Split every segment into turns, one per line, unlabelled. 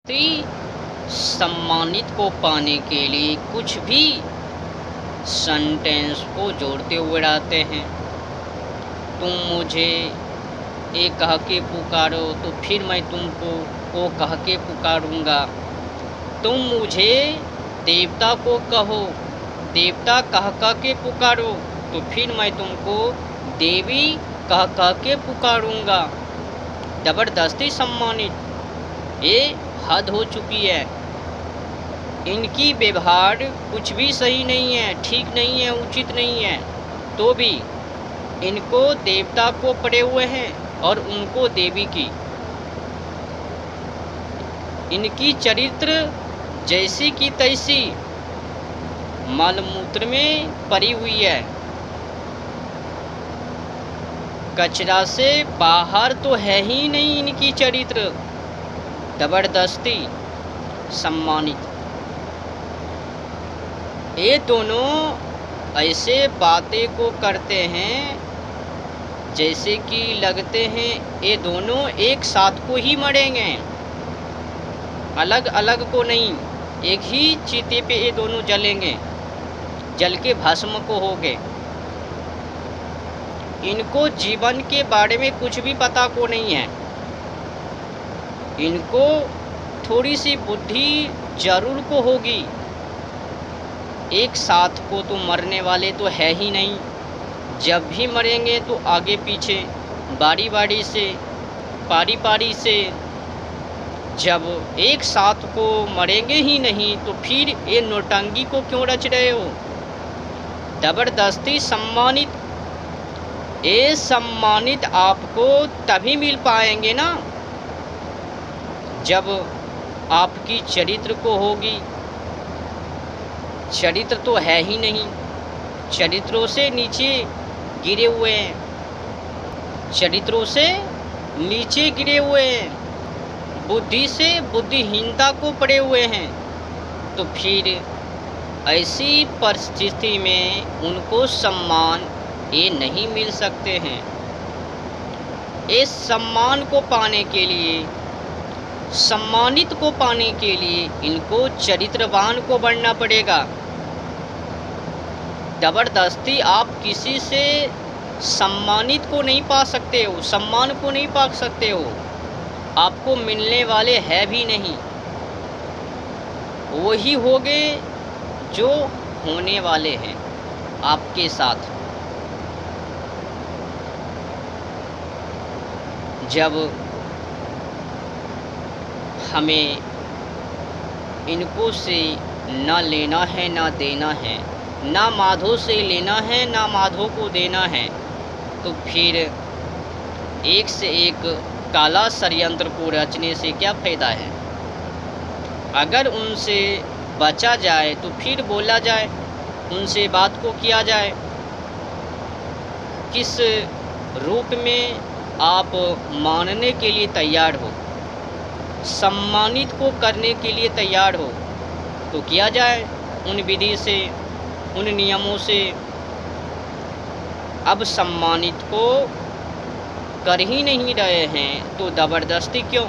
स्त्री सम्मानित को पाने के लिए कुछ भी सेंटेंस को जोड़ते हुए रहते हैं। तुम मुझे ये कह के पुकारो तो फिर मैं तुमको वो कह के पुकारूंगा। तुम मुझे देवता को कहो, देवता कह के पुकारो तो फिर मैं तुमको देवी कह के पुकारूंगा। ज़बरदस्ती सम्मानित, ये हद हो चुकी है। इनकी व्यवहार कुछ भी सही नहीं है, ठीक नहीं है, उचित नहीं है, तो भी इनको देवता को पड़े हुए हैं और उनको देवी की। इनकी चरित्र जैसी की तैसी मलमूत्र में पड़ी हुई है। कचरा से बाहर तो है ही नहीं इनकी चरित्र। ज़बरदस्ती सम्मानित, ये दोनों ऐसे बातें को करते हैं जैसे कि लगते हैं ये दोनों एक साथ को ही मरेंगे, अलग अलग को नहीं। एक ही चीते पे ये दोनों जलेंगे, जल के भस्म को होंगे। इनको जीवन के बारे में कुछ भी पता को नहीं है। इनको थोड़ी सी बुद्धि जरूर को होगी। एक साथ को तो मरने वाले तो है ही नहीं। जब भी मरेंगे तो आगे पीछे, बारी बारी से, पारी पारी से। जब एक साथ को मरेंगे ही नहीं तो फिर ये नौटंकी को क्यों रच रहे हो? ज़बरदस्ती सम्मानित, ये सम्मानित आपको तभी मिल पाएंगे ना जब आपकी चरित्र को होगी। चरित्र तो है ही नहीं, चरित्रों से नीचे गिरे हुए हैं, चरित्रों से नीचे गिरे हुए हैं, बुद्धि से बुद्धिहीनता को पड़े हुए हैं। तो फिर ऐसी परिस्थिति में उनको सम्मान ये नहीं मिल सकते हैं। इस सम्मान को पाने के लिए, सम्मानित को पाने के लिए इनको चरित्रवान को बनना पड़ेगा। ज़बरदस्ती आप किसी से सम्मानित को नहीं पा सकते हो, सम्मान को नहीं पा सकते हो। आपको मिलने वाले है भी नहीं, वही होंगे जो होने वाले हैं आपके साथ। जब हमें इनको से ना लेना है ना देना है, ना माधो से लेना है ना माधो को देना है, तो फिर एक से एक काला षड्यंत्र को रचने से क्या फ़ायदा है? अगर उनसे बचा जाए तो फिर बोला जाए, उनसे बात को किया जाए। किस रूप में आप मानने के लिए तैयार हो, सम्मानित को करने के लिए तैयार हो तो किया जाए उन विधि से, उन नियमों से। अब सम्मानित को कर ही नहीं रहे हैं तो ज़बरदस्ती क्यों?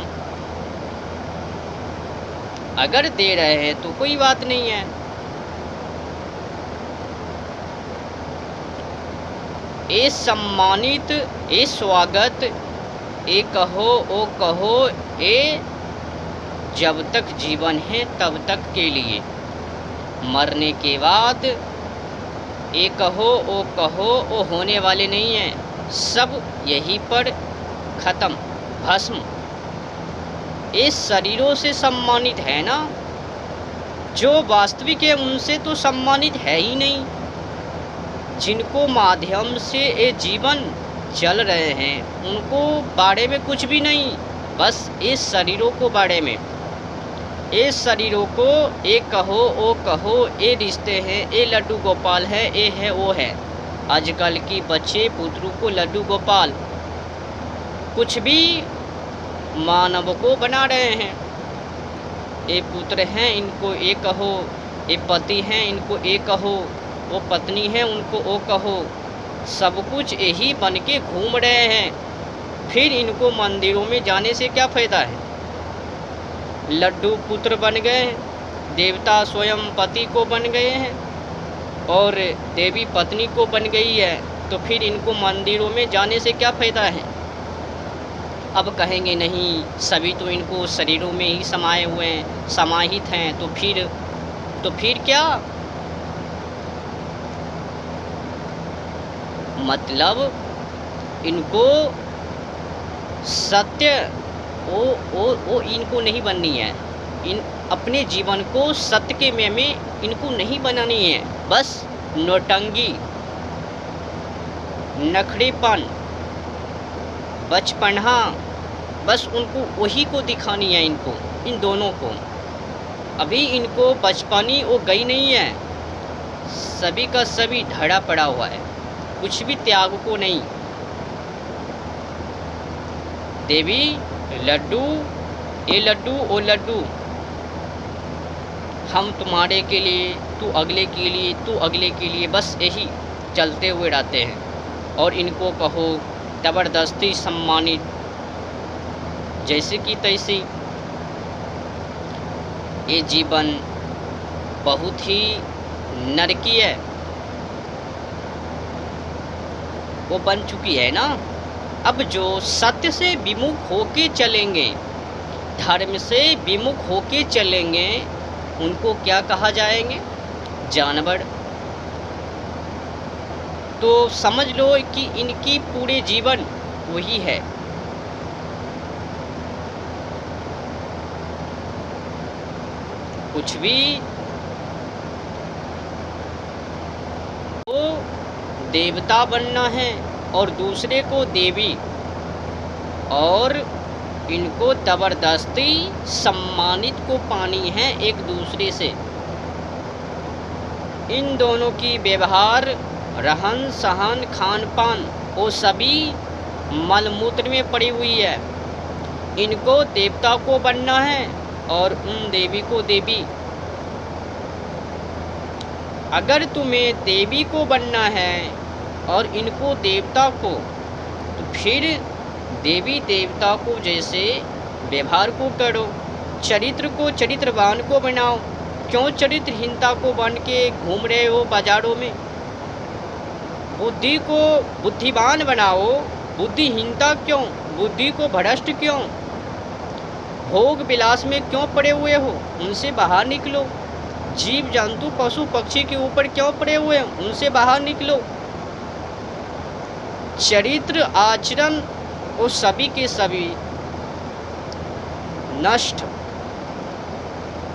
अगर दे रहे हैं तो कोई बात नहीं है। ये सम्मानित, ये स्वागत, ये कहो ओ कहो, ये जब तक जीवन है तब तक के लिए। मरने के बाद ये कहो ओ होने वाले नहीं हैं, सब यहीं पर ख़त्म, भस्म। ये शरीरों से सम्मानित है ना, जो वास्तविक है उनसे तो सम्मानित है ही नहीं। जिनको माध्यम से ये जीवन चल रहे हैं उनको बारे में कुछ भी नहीं, बस इस शरीरों को बारे में। ये शरीरों को ये कहो ओ कहो, ये रिश्ते हैं, ये लड्डू गोपाल है, ये है वो है। आजकल की बच्चे पुत्रों को लड्डू गोपाल, कुछ भी मानव को बना रहे हैं। ये पुत्र हैं, इनको ये कहो, ये पति हैं, इनको ये कहो, वो पत्नी है, उनको वो कहो। सब कुछ यही बन के घूम रहे हैं। फिर इनको मंदिरों में जाने से क्या फ़ायदा है? लड्डू पुत्र बन गए हैं, देवता स्वयं पति को बन गए हैं और देवी पत्नी को बन गई है, तो फिर इनको मंदिरों में जाने से क्या फ़ायदा है। अब कहेंगे नहीं, सभी तो इनको शरीरों में ही समाये हुए हैं, समाहित हैं, तो फिर क्या मतलब इनको सत्य वो इनको नहीं बननी है। इन अपने जीवन को सत्य के में इनको नहीं बनानी है। बस नौटंगी, नखरेपन, बचपना, बस उनको वही को दिखानी है। इनको, इन दोनों को अभी इनको बचपनी वो गई नहीं है। सभी का सभी ढड़ा पड़ा हुआ है, कुछ भी त्याग को नहीं। देवी लड्डू, ये लड्डू ओ लड्डू, हम तुम्हारे के लिए, तू अगले के लिए, तू अगले के लिए, बस यही चलते हुए रहते हैं। और इनको कहो ज़बरदस्ती सम्मानित, जैसे कि तैसे। ये जीवन बहुत ही नरकी है, वो बन चुकी है ना। अब जो सत्य से विमुख होके चलेंगे, धर्म से विमुख होके चलेंगे, उनको क्या कहा जाएंगे? जानवर। तो समझ लो कि इनकी पूरे जीवन वही है। कुछ भी तो देवता बनना है और दूसरे को देवी, और इनको ज़बरदस्ती सम्मानित को पानी है एक दूसरे से। इन दोनों की व्यवहार, रहन सहन, खान पान, वो सभी मलमूत्र में पड़ी हुई है। इनको देवता को बनना है और उन देवी को देवी। अगर तुम्हें देवी को बनना है और इनको देवता को, तो फिर देवी देवता को जैसे व्यवहार को करो, चरित्र को चरित्रवान को बनाओ। क्यों चरित्रहीनता को बन के घूम रहे हो बाजारों में? बुद्धि को बुद्धिमान बनाओ, बुद्धिहीनता क्यों? बुद्धि को भ्रष्ट क्यों? भोग विलास में क्यों पड़े हुए हो? उनसे बाहर निकलो। जीव जंतु पशु पक्षी के ऊपर क्यों पड़े हुए हैं? उनसे बाहर निकलो। चरित्र आचरण वो सभी के सभी नष्ट,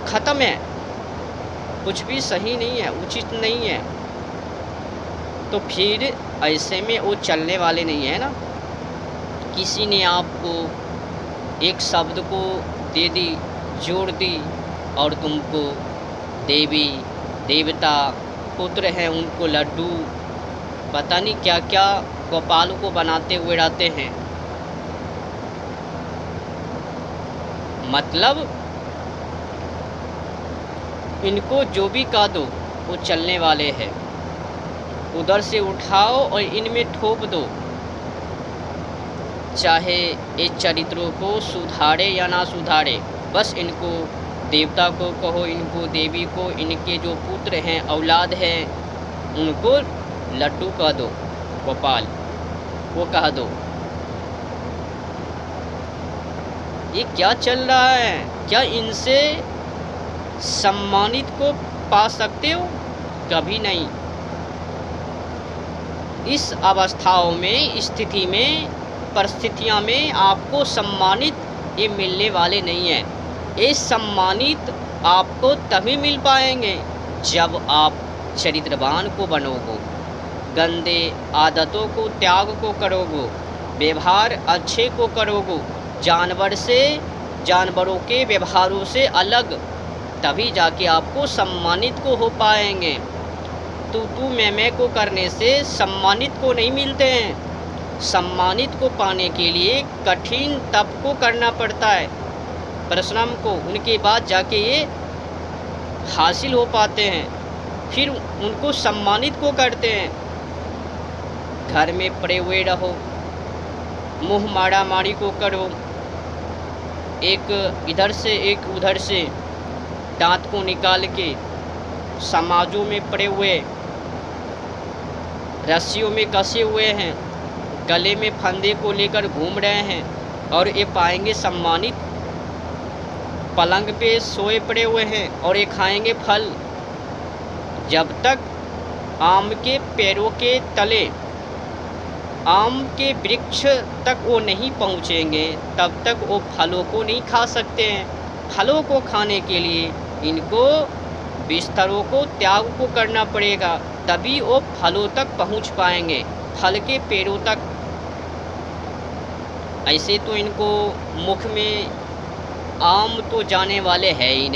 खत्म है। कुछ भी सही नहीं है, उचित नहीं है। तो फिर ऐसे में वो चलने वाले नहीं है ना। किसी ने आपको एक शब्द को दे दी, जोड़ दी, और तुमको देवी देवता पुत्र हैं, उनको लड्डू, पता नहीं क्या क्या गोपालों को बनाते हुए रहते हैं। मतलब इनको जो भी कह दो वो चलने वाले हैं। उधर से उठाओ और इनमें ठोक दो, चाहे इस चरित्रों को सुधारे या ना सुधारे। बस इनको देवता को कहो, इनको देवी को, इनके जो पुत्र हैं, औलाद हैं, उनको लड्डू कह दो, गोपाल वो कह दो। ये क्या चल रहा है? क्या इनसे सम्मानित को पा सकते हो? कभी नहीं। इस अवस्थाओं में, स्थिति में, परिस्थितियां में आपको सम्मानित ये मिलने वाले नहीं हैं। ये सम्मानित आपको तभी मिल पाएंगे जब आप चरित्रवान को बनोगे, गंदे आदतों को त्याग को करोगे, व्यवहार अच्छे को करोगे, जानवर से, जानवरों के व्यवहारों से अलग, तभी जाके आपको सम्मानित को हो पाएंगे। तू मैं को करने से सम्मानित को नहीं मिलते हैं। सम्मानित को पाने के लिए कठिन तप को करना पड़ता है, परिश्रम को, उनके बाद जाके ये हासिल हो पाते हैं। फिर उनको सम्मानित को करते हैं। घर में पड़े हुए रहो, मुँह मारा मारी को करो, एक इधर से एक उधर से दांत को निकाल के समाजों में पड़े हुए रस्सियों में कसे हुए हैं, गले में फंदे को लेकर घूम रहे हैं और ये पाएंगे सम्मानित। पलंग पे सोए पड़े हुए हैं और ये खाएंगे फल। जब तक आम के पेड़ों के तले, आम के वृक्ष तक वो नहीं पहुँचेंगे, तब तक वो फलों को नहीं खा सकते हैं। फलों को खाने के लिए इनको बिस्तरों को त्याग को करना पड़ेगा, तभी वो फलों तक पहुँच पाएंगे, फल के पेड़ों तक। ऐसे तो इनको मुख में आम तो जाने वाले है ही नहीं।